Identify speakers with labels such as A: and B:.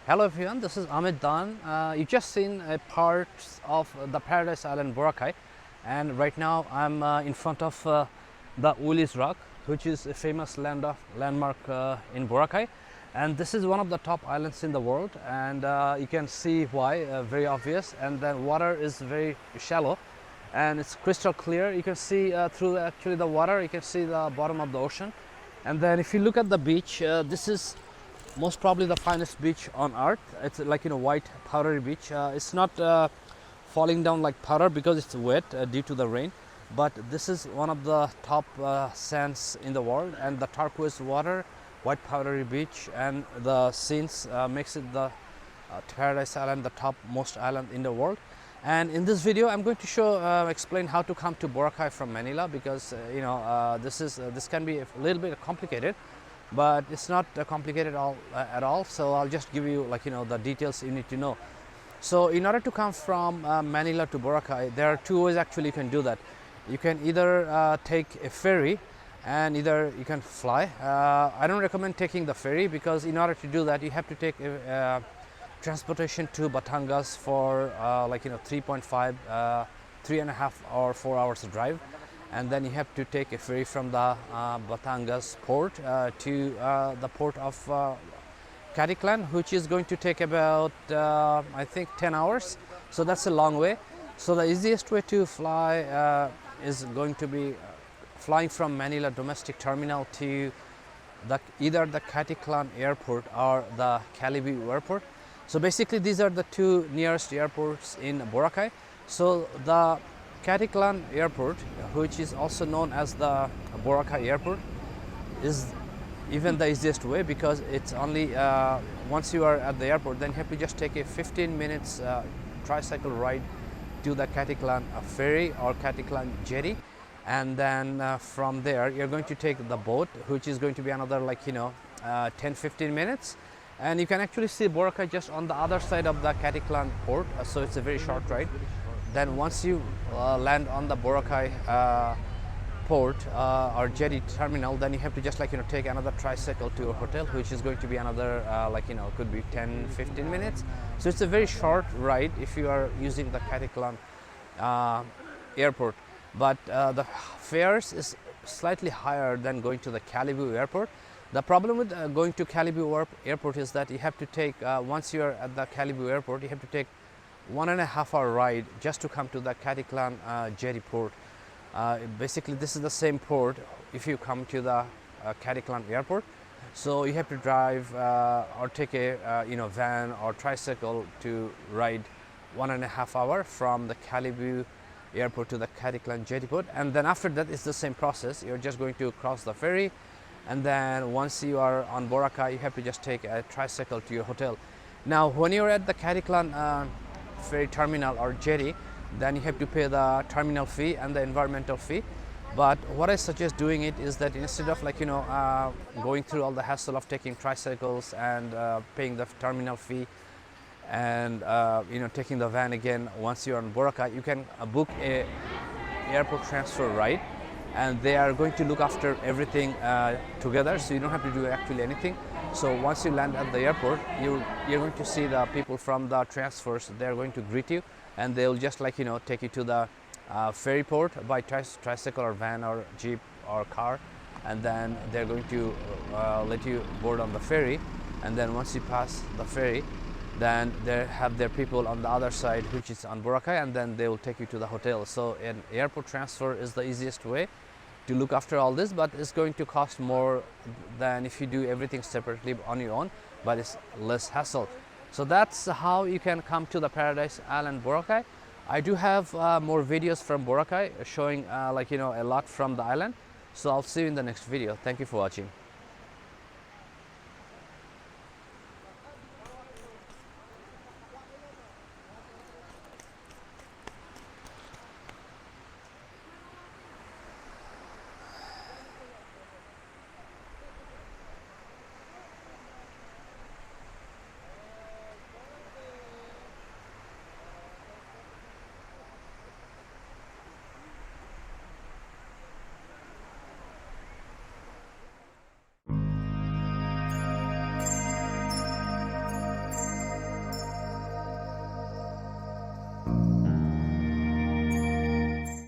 A: Hello everyone, this is Ahmed Dawn. You just seen a part of the Paradise Island Boracay, and right now I'm in front of the Woolies Rock, which is a famous landmark in Boracay, and this is one of the top islands in the world, and you can see why, very obvious. And then water is very shallow and it's crystal clear. You can see through actually the water, you can see the bottom of the ocean. And then if you look at the beach, this is most probably the finest beach on earth. It's like white powdery beach. It's not falling down like powder because it's wet due to the rain, but this is one of the top sands in the world, and the turquoise water, white powdery beach, and the scenes makes it the Paradise Island the top most island in the world. And in this video I'm going to show explain how to come to Boracay from Manila, because this can be a little bit complicated, but it's not complicated at all. So I'll just give you the details you need to know. So in order to come from Manila to Boracay, there are two ways actually you can do that. You can either take a ferry, and either you can fly. I don't recommend taking the ferry, because in order to do that you have to take a transportation to Batangas for 3.5 3.5 or 4 hours drive, and then you have to take a ferry from the Batangas port to the port of Caticlan, which is going to take about I think 10 hours. So that's a long way. So the easiest way to fly is going to be flying from Manila domestic terminal to either the Caticlan Airport or the Kalibo Airport. So basically these are the two nearest airports in Boracay. So the Caticlan Airport, which is also known as the Boracay Airport, is even the easiest way, because it's only once you are at the airport, then you have to just take a 15 minutes tricycle ride to the Caticlan ferry or Caticlan jetty, and then from there you're going to take the boat, which is going to be another 10-15 minutes, and you can actually see Boracay just on the other side of the Caticlan port. So it's a very short ride. Then once you land on the Boracay port or jetty terminal, then you have to just take another tricycle to your hotel, which is going to be another could be 10-15 minutes. So it's a very short ride if you are using the Caticlan airport, but the fares is slightly higher than going to the Kalibo Airport. The problem with going to Kalibo Airport is that you have to take once you are at the Kalibo Airport, you have to take 1.5 hour ride just to come to the Caticlan jetty port. Basically this is the same port if you come to the Caticlan Airport. So you have to drive or take a van or tricycle to ride 1.5 hour from the Kalibo Airport to the Caticlan jetty port, and then after that it's the same process. You're just going to cross the ferry, and then once you are on Boracay, you have to just take a tricycle to your hotel. Now when you're at the Caticlan ferry terminal or jetty, then you have to pay the terminal fee and the environmental fee. But what I suggest doing it is that instead of going through all the hassle of taking tricycles and paying the terminal fee and taking the van again, once you're on Boracay, you can book a airport transfer ride, and they are going to look after everything together, so you don't have to do actually anything. So once you land at the airport, you're going to see the people from the transfers. They're going to greet you, and they'll just take you to the ferry port by tricycle or van or jeep or car, and then they're going to let you board on the ferry. And then once you pass the ferry, then they have their people on the other side, which is on Boracay, and then they will take you to the hotel. So an airport transfer is the easiest way to look after all this, but it's going to cost more than if you do everything separately on your own, but it's less hassle. So that's how you can come to the Paradise Island Boracay. I do have more videos from Boracay showing a lot from the island. So I'll see you in the next video. Thank you for watching.